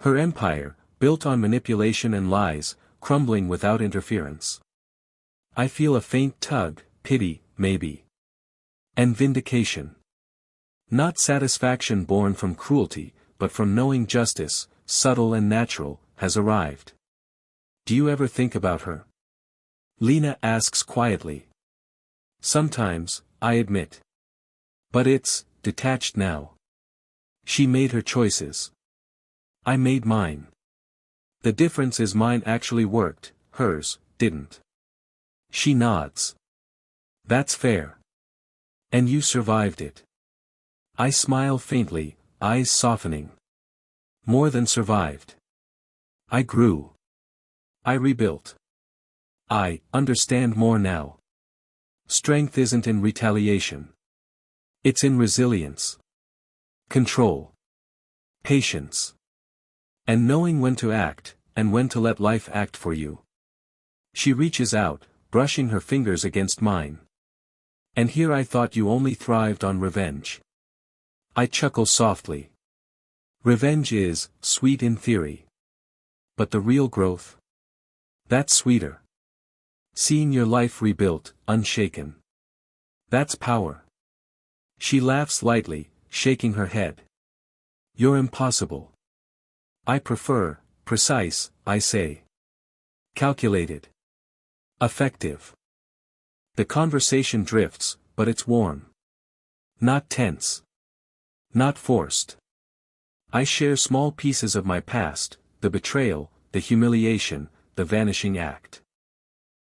Her empire, built on manipulation and lies, crumbling without interference. I feel a faint tug, pity, maybe. And vindication. Not satisfaction born from cruelty, but from knowing justice, subtle and natural, has arrived. Do you ever think about her? Lena asks quietly. Sometimes, I admit. But it's detached now. She made her choices. I made mine. The difference is mine actually worked, hers didn't. She nods. That's fair. And you survived it. I smile faintly, eyes softening. More than survived. I grew. I rebuilt. I understand more now. Strength isn't in retaliation. It's in resilience. Control. Patience. And knowing when to act, and when to let life act for you. She reaches out, brushing her fingers against mine. And here I thought you only thrived on revenge. I chuckle softly. Revenge is sweet in theory. But the real growth? That's sweeter. Seeing your life rebuilt, unshaken. That's power. She laughs lightly, shaking her head. You're impossible. I prefer, precise, I say. Calculated. Effective. The conversation drifts, but it's warm. Not tense. Not forced. I share small pieces of my past, the betrayal, the humiliation, the vanishing act.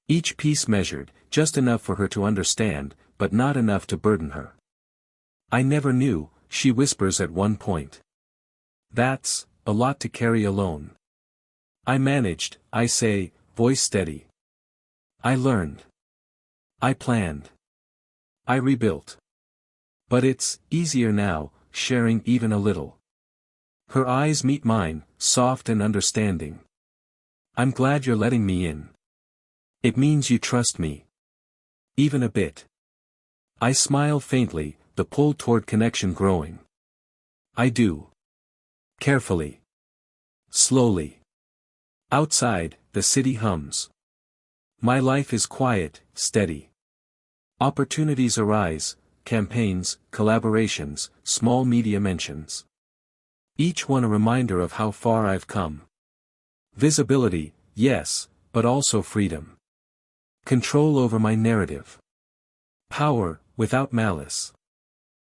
Each piece measured, just enough for her to understand, but not enough to burden her. I never knew, she whispers at one point. That's a lot to carry alone. I managed, I say, voice steady. I learned. I planned. I rebuilt. But it's easier now, sharing even a little. Her eyes meet mine, soft and understanding. I'm glad you're letting me in. It means you trust me. Even a bit. I smile faintly, the pull toward connection growing. I do. Carefully. Slowly. Outside, the city hums. My life is quiet, steady. Opportunities arise, campaigns, collaborations, small media mentions. Each one a reminder of how far I've come. Visibility, yes, but also freedom. Control over my narrative. Power, without malice.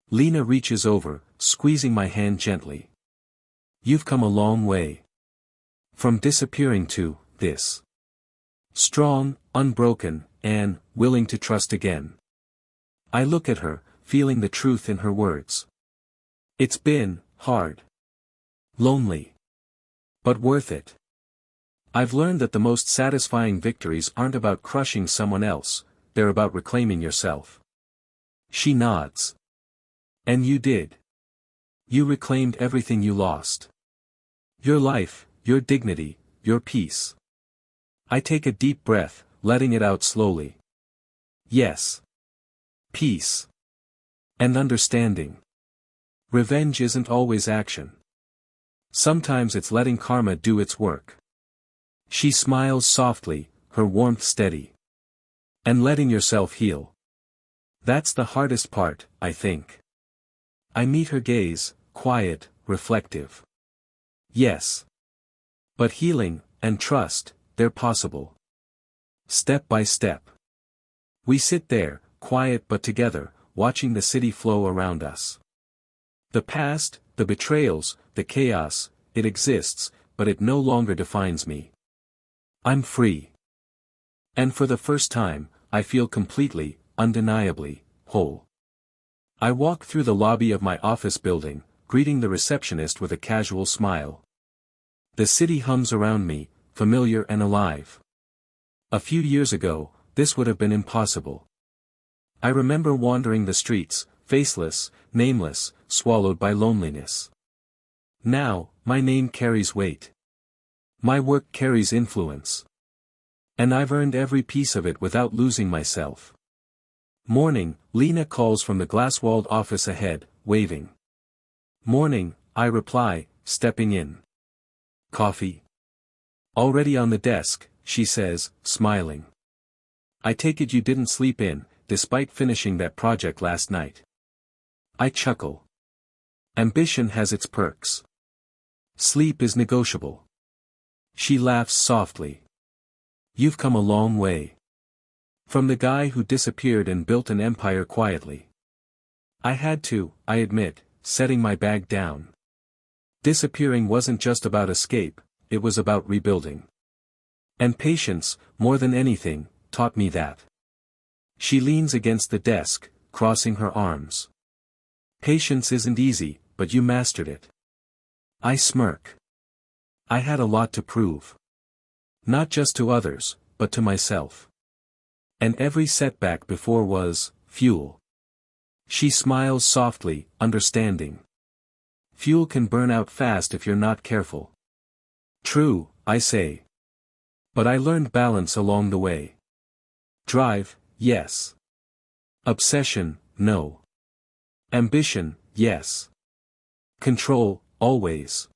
Lena reaches over, squeezing my hand gently. You've come a long way. From disappearing to this. Strong, unbroken, and willing to trust again. I look at her, feeling the truth in her words. It's been hard. Lonely. But worth it. I've learned that the most satisfying victories aren't about crushing someone else, they're about reclaiming yourself. She nods. And you did. You reclaimed everything you lost. Your life, your dignity, your peace. I take a deep breath, letting it out slowly. Yes. Peace. And understanding. Revenge isn't always action. Sometimes it's letting karma do its work. She smiles softly, her warmth steady. And letting yourself heal. That's the hardest part, I think. I meet her gaze, quiet, reflective. Yes. But healing, and trust, they're possible. Step by step. We sit there, quiet but together, watching the city flow around us. The past, the betrayals, the chaos, it exists, but it no longer defines me. I'm free. And for the first time, I feel completely, undeniably, whole. I walk through the lobby of my office building, greeting the receptionist with a casual smile. The city hums around me, familiar and alive. A few years ago, this would have been impossible. I remember wandering the streets, faceless, nameless, swallowed by loneliness. Now, my name carries weight. My work carries influence. And I've earned every piece of it without losing myself. Morning, Lena calls from the glass-walled office ahead, waving. Morning, I reply, stepping in. Coffee? Already on the desk, she says, smiling. I take it you didn't sleep in, despite finishing that project last night. I chuckle. Ambition has its perks. Sleep is negotiable. She laughs softly. You've come a long way. From the guy who disappeared and built an empire quietly. I had to, I admit, setting my bag down. Disappearing wasn't just about escape, it was about rebuilding. And patience, more than anything, taught me that. She leans against the desk, crossing her arms. Patience isn't easy, but you mastered it. I smirk. I had a lot to prove. Not just to others, but to myself. And every setback before was fuel. She smiles softly, understanding. Fuel can burn out fast if you're not careful. True, I say. But I learned balance along the way. Drive, yes. Obsession, no. Ambition, yes. Control, always.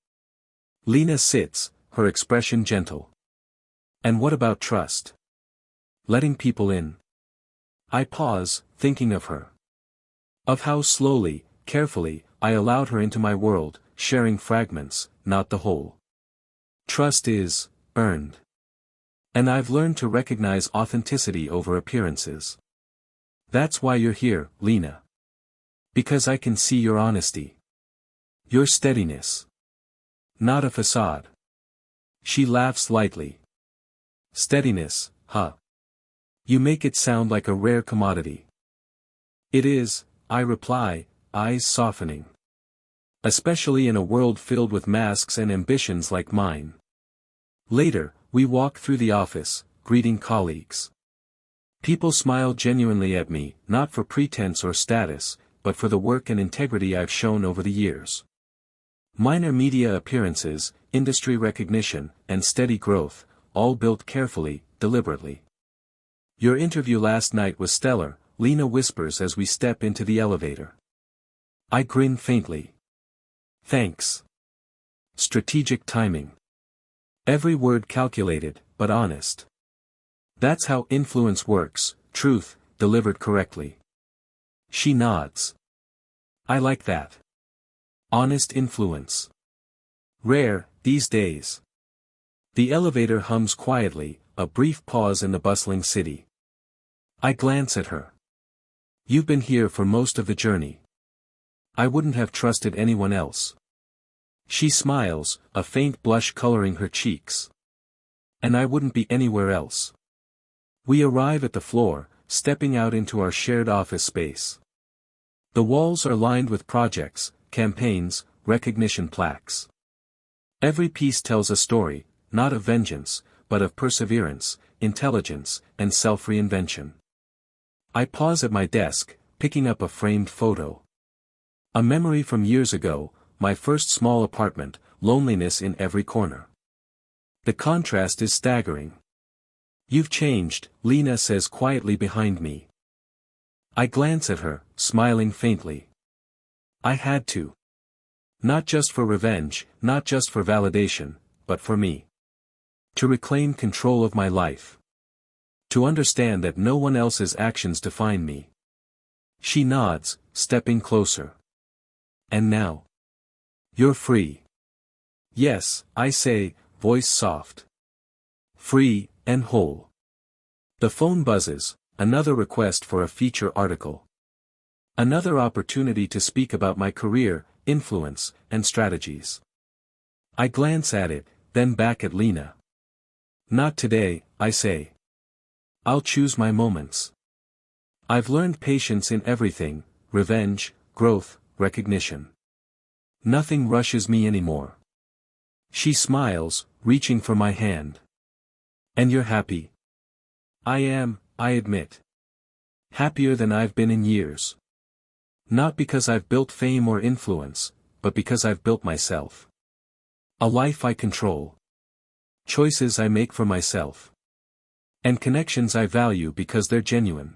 Lena sits, her expression gentle. And what about trust? Letting people in. I pause, thinking of her. Of how slowly, carefully, I allowed her into my world, sharing fragments, not the whole. Trust is earned. And I've learned to recognize authenticity over appearances. That's why you're here, Lena. Because I can see your honesty. Your steadiness. Not a facade. She laughs lightly. Steadiness, huh? You make it sound like a rare commodity. It is, I reply, eyes softening. Especially in a world filled with masks and ambitions like mine. Later, we walk through the office, greeting colleagues. People smile genuinely at me, not for pretense or status, but for the work and integrity I've shown over the years. Minor media appearances, industry recognition, and steady growth, all built carefully, deliberately. Your interview last night was stellar, Lena whispers as we step into the elevator. I grin faintly. Thanks. Strategic timing. Every word calculated, but honest. That's how influence works, truth, delivered correctly. She nods. I like that. Honest influence. Rare, these days. The elevator hums quietly, a brief pause in the bustling city. I glance at her. You've been here for most of the journey. I wouldn't have trusted anyone else. She smiles, a faint blush coloring her cheeks. And I wouldn't be anywhere else. We arrive at the floor, stepping out into our shared office space. The walls are lined with projects, campaigns, recognition plaques. Every piece tells a story, not of vengeance, but of perseverance, intelligence, and self-reinvention. I pause at my desk, picking up a framed photo. A memory from years ago, my first small apartment, loneliness in every corner. The contrast is staggering. You've changed, Lena says quietly behind me. I glance at her, smiling faintly. I had to. Not just for revenge, not just for validation, but for me. To reclaim control of my life. To understand that no one else's actions define me. She nods, stepping closer. And now? You're free. Yes, I say, voice soft. Free, and whole. The phone buzzes, another request for a feature article. Another opportunity to speak about my career, influence, and strategies. I glance at it, then back at Lena. Not today, I say. I'll choose my moments. I've learned patience in everything, revenge, growth, recognition. Nothing rushes me anymore. She smiles, reaching for my hand. And you're happy? I am, I admit. Happier than I've been in years. Not because I've built fame or influence, but because I've built myself. A life I control. Choices I make for myself. And connections I value because they're genuine.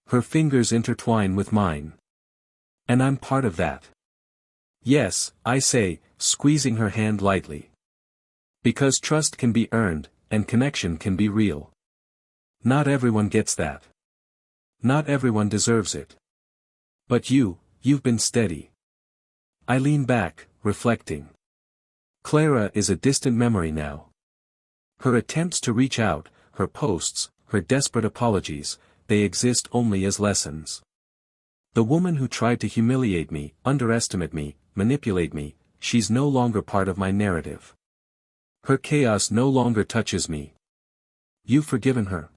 Her fingers intertwine with mine. And I'm part of that. Yes, I say, squeezing her hand lightly. Because trust can be earned, and connection can be real. Not everyone gets that. Not everyone deserves it. But you've been steady. I lean back, reflecting. Clara is a distant memory now. Her attempts to reach out, her posts, her desperate apologies, they exist only as lessons. The woman who tried to humiliate me, underestimate me, manipulate me, she's no longer part of my narrative. Her chaos no longer touches me. You've forgiven her?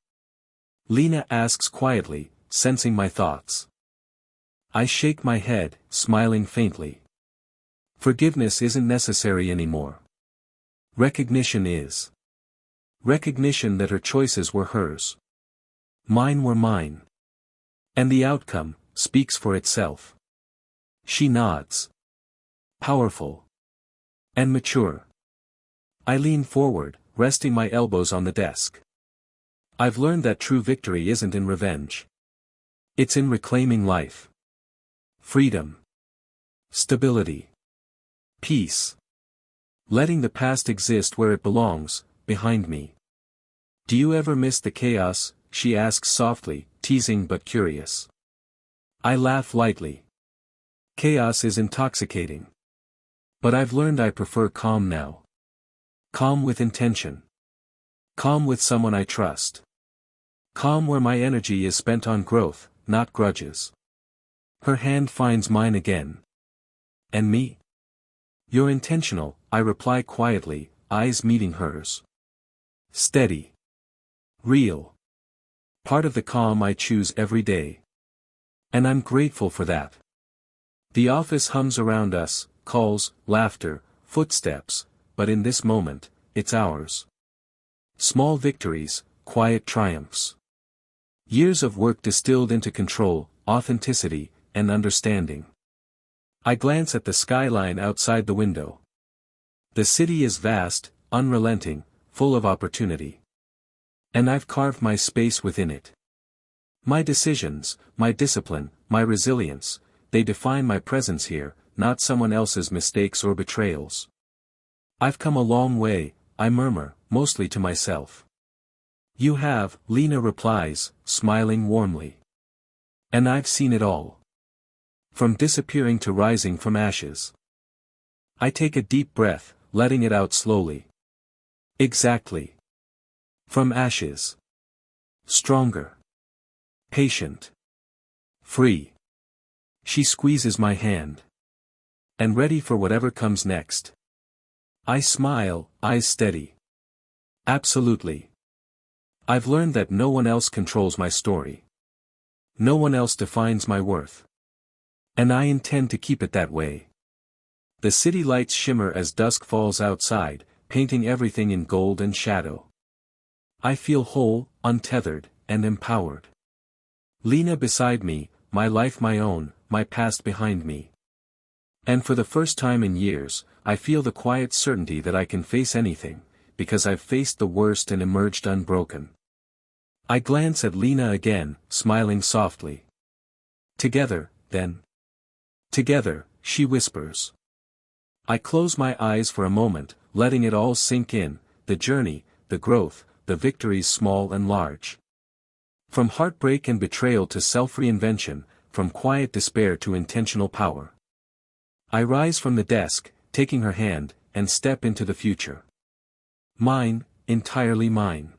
Lena asks quietly, sensing my thoughts. I shake my head, smiling faintly. Forgiveness isn't necessary anymore. Recognition is. Recognition that her choices were hers. Mine were mine. And the outcome speaks for itself. She nods. Powerful. And mature. I lean forward, resting my elbows on the desk. I've learned that true victory isn't in revenge. It's in reclaiming life. Freedom. Stability. Peace. Letting the past exist where it belongs, behind me. Do you ever miss the chaos? She asks softly, teasing but curious. I laugh lightly. Chaos is intoxicating. But I've learned I prefer calm now. Calm with intention. Calm with someone I trust. Calm where my energy is spent on growth, not grudges. Her hand finds mine again. And me? You're intentional, I reply quietly, eyes meeting hers. Steady. Real. Part of the calm I choose every day. And I'm grateful for that. The office hums around us, calls, laughter, footsteps, but in this moment, it's ours. Small victories, quiet triumphs. Years of work distilled into control, authenticity, and understanding. I glance at the skyline outside the window. The city is vast, unrelenting, full of opportunity. And I've carved my space within it. My decisions, my discipline, my resilience, they define my presence here, not someone else's mistakes or betrayals. I've come a long way, I murmur, mostly to myself. You have, Lena replies, smiling warmly. And I've seen it all. From disappearing to rising from ashes. I take a deep breath, letting it out slowly. Exactly. From ashes. Stronger. Patient. Free. She squeezes my hand. And ready for whatever comes next. I smile, eyes steady. Absolutely. I've learned that no one else controls my story. No one else defines my worth. And I intend to keep it that way. The city lights shimmer as dusk falls outside, painting everything in gold and shadow. I feel whole, untethered, and empowered. Lena beside me, my life my own, my past behind me. And for the first time in years, I feel the quiet certainty that I can face anything, because I've faced the worst and emerged unbroken. I glance at Lena again, smiling softly. Together, then. Together, she whispers. I close my eyes for a moment, letting it all sink in, the journey, the growth, the victories small and large. From heartbreak and betrayal to self-reinvention, from quiet despair to intentional power. I rise from the desk, taking her hand, and step into the future. Mine, entirely mine.